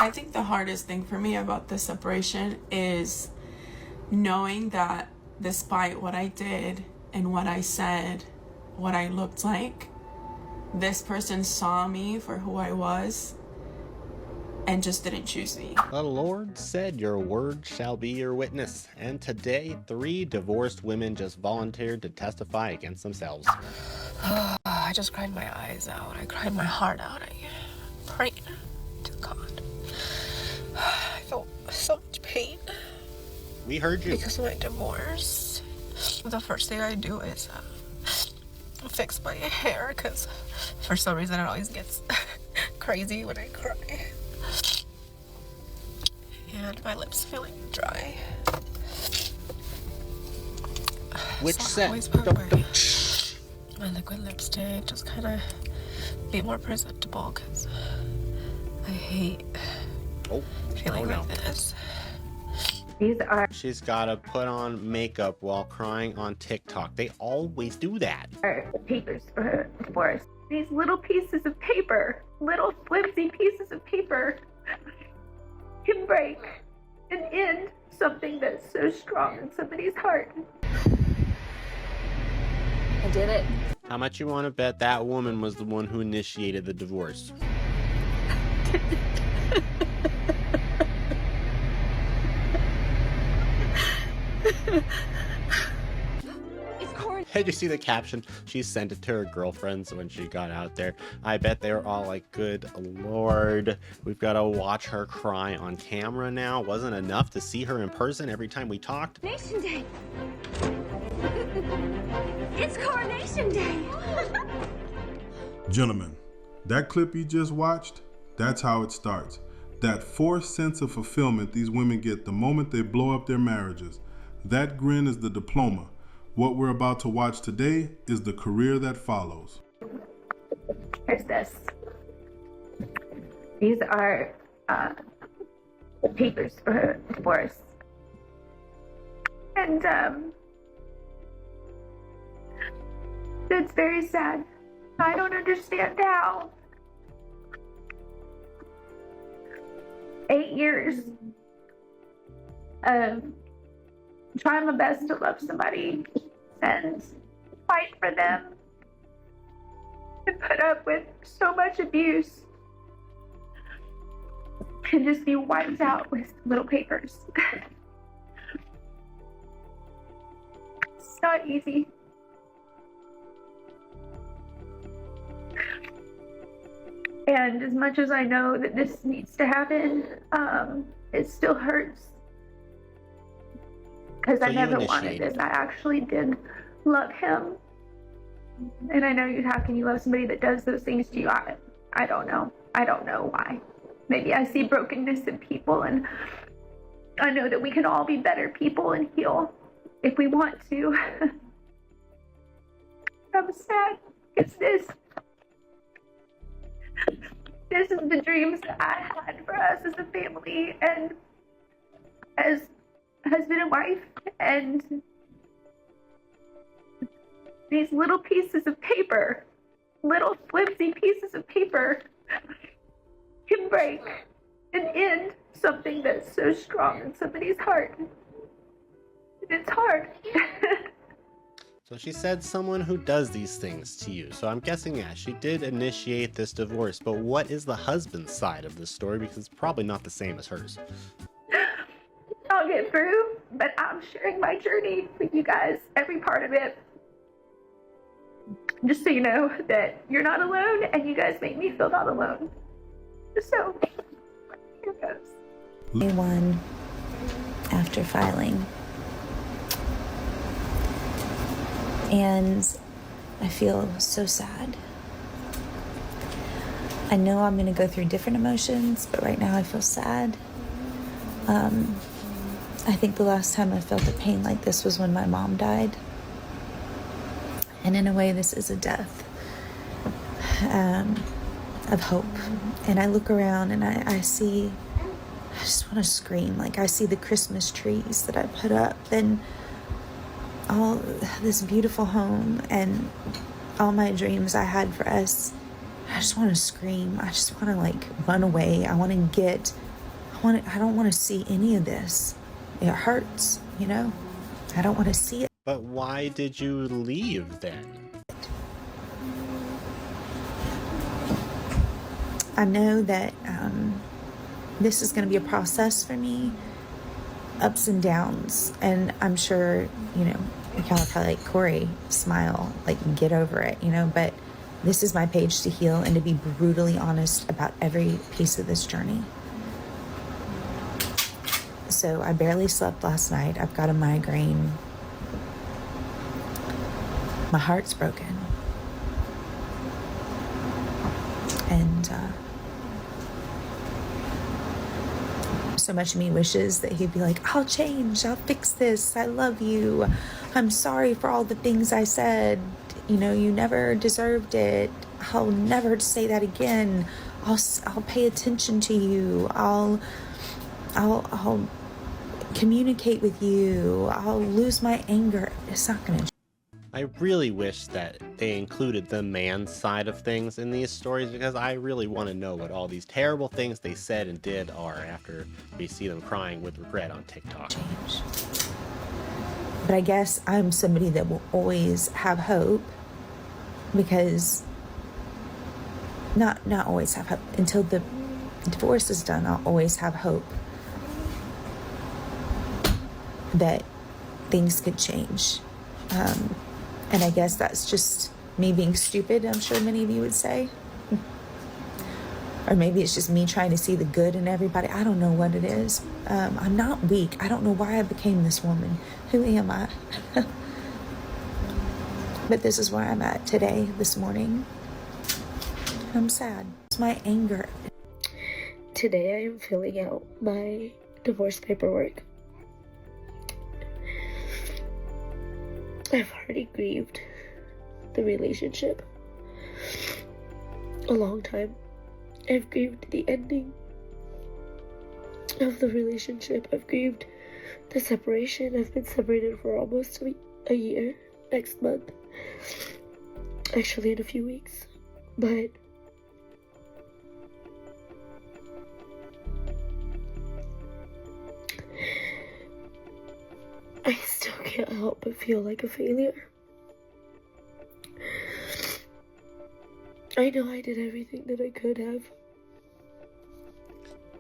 I think the hardest thing for me about the separation is knowing that despite what I did and what I said, what I looked like, this person saw me for who I was and just didn't choose me. The Lord said your word shall be your witness. And today, 3 divorced women just volunteered to testify against themselves. I just cried my eyes out. I cried my heart out. I prayed to God. I felt so much pain. We heard you. Because of my divorce. The first thing I do is fix my hair, because for some reason it always gets crazy when I cry. And my lips feeling dry. Which so set? My liquid lipstick, just kind of be more presentable, because I hate feeling like this. She's gotta put on makeup while crying on TikTok. They always do that. The papers for her divorce. These little pieces of paper, little flimsy pieces of paper, can break and end something that's so strong in somebody's heart. I did it. How much you want to bet that woman was the one who initiated the divorce? Did you see the caption? She sent it to her girlfriends when she got out there. I bet they were all like, good Lord, we've got to watch her cry on camera now. Wasn't enough to see her in person every time we talked? Nation Day! It's Coronation Day! Gentlemen, that clip you just watched, that's how it starts. That forced sense of fulfillment these women get the moment they blow up their marriages. That grin is the diploma. What we're about to watch today is the career that follows. Here's this. These are the papers for her divorce. And it's very sad. I don't understand how 8 years of trying my best to love somebody and fight for them and put up with so much abuse can just be wiped out with little papers. It's not easy. And as much as I know that this needs to happen, it still hurts. Because I never wanted this. I actually did love him. And I know how can you love somebody that does those things to you? I don't know. I don't know why. Maybe I see brokenness in people, and I know that we can all be better people and heal if we want to. I'm sad. It's this is the dreams that I had for us as a family and as husband and wife, and these little pieces of paper, little flimsy pieces of paper, can break and end something that's so strong in somebody's heart. And it's hard. So she said someone who does these things to you. So I'm guessing, yeah, she did initiate this divorce, but what is the husband's side of this story? Because it's probably not the same as hers. I'll get through, but I'm sharing my journey with you guys, every part of it. Just so you know that you're not alone, and you guys make me feel not alone. So, here goes. Day 1 after filing. And I feel so sad. I know I'm going to go through different emotions, but right now I feel sad. I think the last time I felt a pain like this was when my mom died. And in a way, this is a death of hope. And I look around and I just want to scream. Like, I see the Christmas trees that I put up and all this beautiful home and all my dreams I had for us. I just want to scream. I just want to, like, run away. I want to get don't want to see any of this. It hurts, you know? I don't want to see it. But why did you leave then? I know that this is going to be a process for me, ups and downs, and I'm sure, you know, you kind of probably like, Corey, smile, like, get over it, you know, but this is my page to heal and to be brutally honest about every piece of this journey. So I barely slept last night. I've got a migraine. My heart's broken. And so much of me wishes that he'd be like, I'll change, I'll fix this, I love you, I'm sorry for all the things I said, you know, you never deserved it, I'll never say that again, I'll pay attention to you, I'll communicate with you, I'll lose my anger. It's not gonna. I really wish that they included the man's side of things in these stories, because I really want to know what all these terrible things they said and did are after we see them crying with regret on TikTok. Change. But I guess I'm somebody that will always have hope, because not always have hope. Until the divorce is done, I'll always have hope that things could change. And I guess that's just me being stupid, I'm sure many of you would say. Or maybe it's just me trying to see the good in everybody. I don't know what it is. I'm not weak. I don't know why I became this woman. Who am I? But this is where I'm at today, this morning. I'm sad. It's my anger. Today I am filling out my divorce paperwork. I've already grieved the relationship a long time. I've grieved the ending of the relationship. I've grieved the separation. I've been separated for almost a year next month. Actually, in a few weeks. But I still can't help but feel like a failure. I know I did everything that I could have.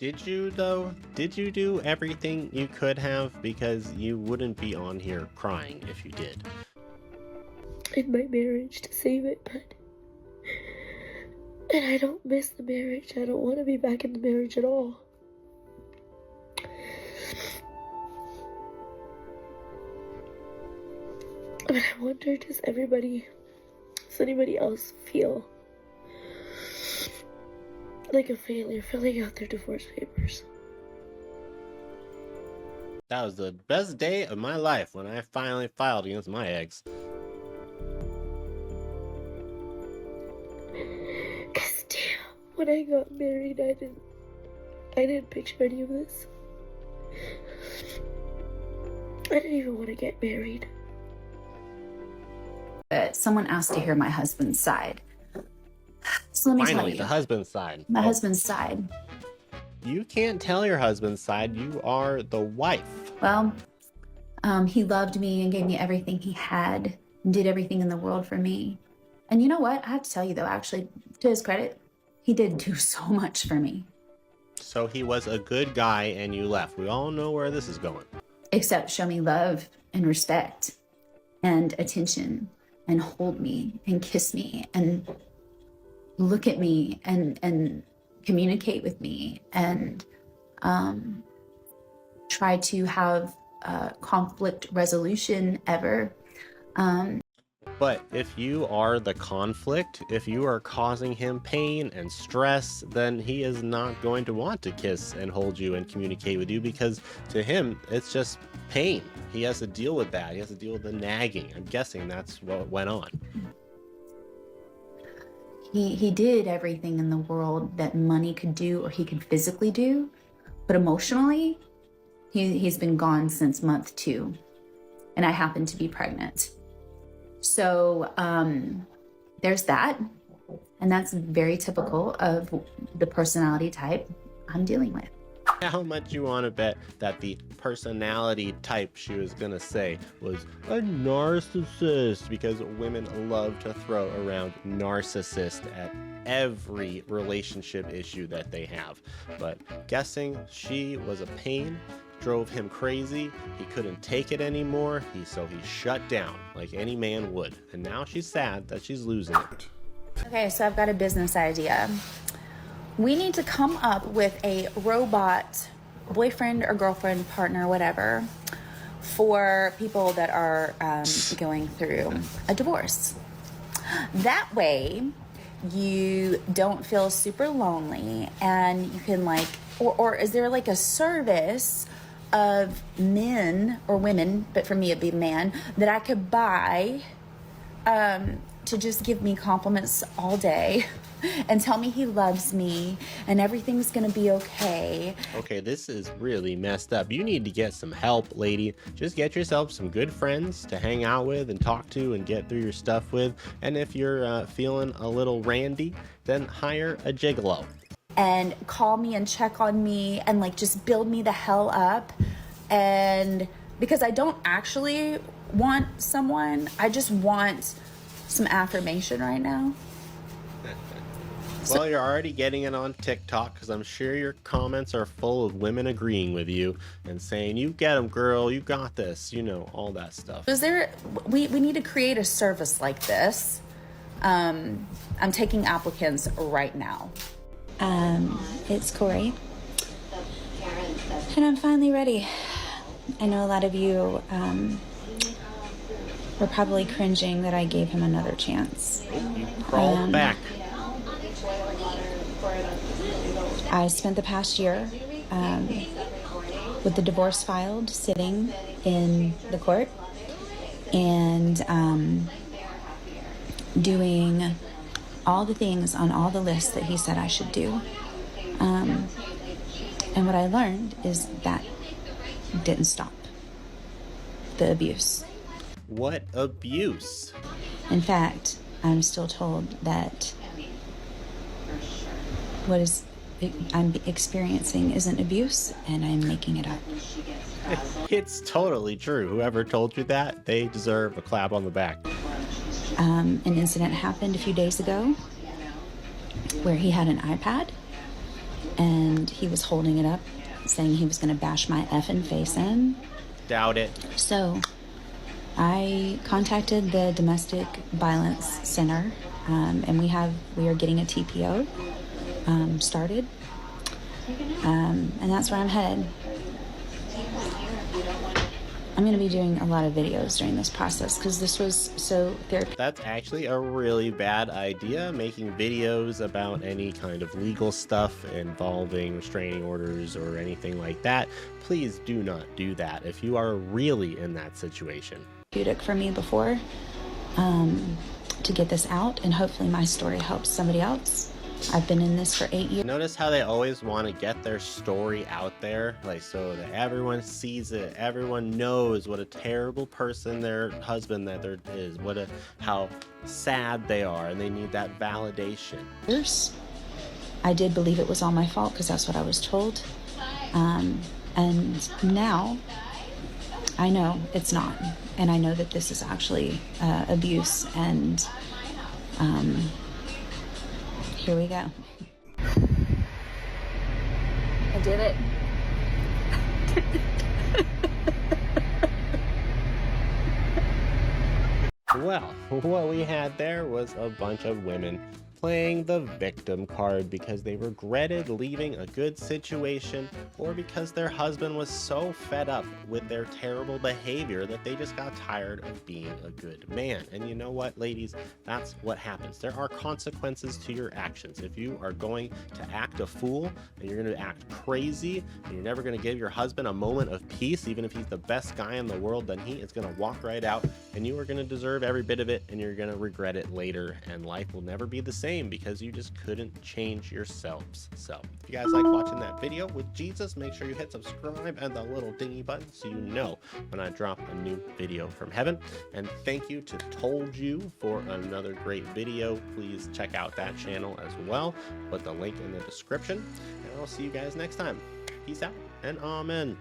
Did you, though? Did you do everything you could have? Because you wouldn't be on here crying if you did. In my marriage to save it, but... And I don't miss the marriage. I don't want to be back in the marriage at all. But I wonder, does anybody else feel like a failure filling out their divorce papers? That was the best day of my life when I finally filed against my ex. Cause damn, when I got married, I didn't picture any of this. I didn't even want to get married. Someone asked to hear my husband's side. So let me tell you. The husband's side. My husband's side. You can't tell your husband's side. You are the wife. Well, he loved me and gave me everything he had and did everything in the world for me. And you know what? I have to tell you, though, actually, to his credit, he did do so much for me. So he was a good guy and you left. We all know where this is going. Except show me love and respect and attention and hold me and kiss me and look at me and communicate with me and try to have conflict resolution ever. But if you are the conflict, if you are causing him pain and stress, then he is not going to want to kiss and hold you and communicate with you, because to him, it's just pain. He has to deal with that. He has to deal with the nagging. I'm guessing that's what went on. He did everything in the world that money could do or he could physically do, but emotionally, he's been gone since month 2, and I happen to be pregnant. So there's that, and that's very typical of the personality type I'm dealing with. How much you want to bet that the personality type she was gonna say was a narcissist? Because women love to throw around narcissist at every relationship issue that they have. But guessing she was a pain drove him crazy. He couldn't take it anymore, so he shut down like any man would. And now she's sad that she's losing it. Okay, so I've got a business idea. We need to come up with a robot boyfriend or girlfriend, partner, whatever, for people that are going through a divorce. That way, you don't feel super lonely, and you can like, or is there like a service of men or women, but for me it'd be man, that I could buy to just give me compliments all day and tell me he loves me and everything's gonna be okay. Okay, this is really messed up. You need to get some help, lady. Just get yourself some good friends to hang out with and talk to and get through your stuff with. And if you're feeling a little randy, then hire a gigolo. And call me and check on me and like just build me the hell up. And because I don't actually want someone, I just want some affirmation right now. Well, you're already getting it on TikTok, because I'm sure your comments are full of women agreeing with you and saying, you get them, girl, you got this, you know, all that stuff. Is there, we need to create a service like this. I'm taking applicants right now. It's Corey, and I'm finally ready. I know a lot of you were probably cringing that I gave him another chance. You crawled back. I spent the past year with the divorce filed, sitting in the court, and doing all the things on all the lists that he said I should do. And what I learned is that didn't stop the abuse. What abuse? In fact, I'm still told that what I'm experiencing isn't abuse, and I'm making it up. It's totally true. Whoever told you that, they deserve a clap on the back. An incident happened a few days ago where he had an iPad and he was holding it up saying he was going to bash my effing face in. Doubt it. So I contacted the Domestic Violence Center, and we are getting a TPO started, and that's where I'm headed. I'm going to be doing a lot of videos during this process because this was so therapeutic. That's actually a really bad idea, making videos about any kind of legal stuff involving restraining orders or anything like that. Please do not do that if you are really in that situation. Therapeutic for me before to get this out, and hopefully my story helps somebody else. I've been in this for 8 years. Notice how they always want to get their story out there, like so that everyone sees it, everyone knows what a terrible person their husband is, how sad they are, and they need that validation. I did believe it was all my fault because that's what I was told, and now I know it's not, and I know that this is actually abuse, and here we go. I did it. Well, what we had there was a bunch of women playing the victim card because they regretted leaving a good situation, or because their husband was so fed up with their terrible behavior that they just got tired of being a good man. And you know what, ladies? That's what happens. There are consequences to your actions. If you are going to act a fool and you're going to act crazy and you're never going to give your husband a moment of peace, even if he's the best guy in the world, then he is going to walk right out, and you are going to deserve every bit of it, and you're going to regret it later, and life will never be the same because you just couldn't change yourselves. So if you guys like watching that video with Jesus, make sure you hit subscribe and the little dingy button so you know when I drop a new video from heaven. And thank you to Told You for another great video. Please check out that channel as well. Put the link in the description, and I'll see you guys next time. Peace out and amen.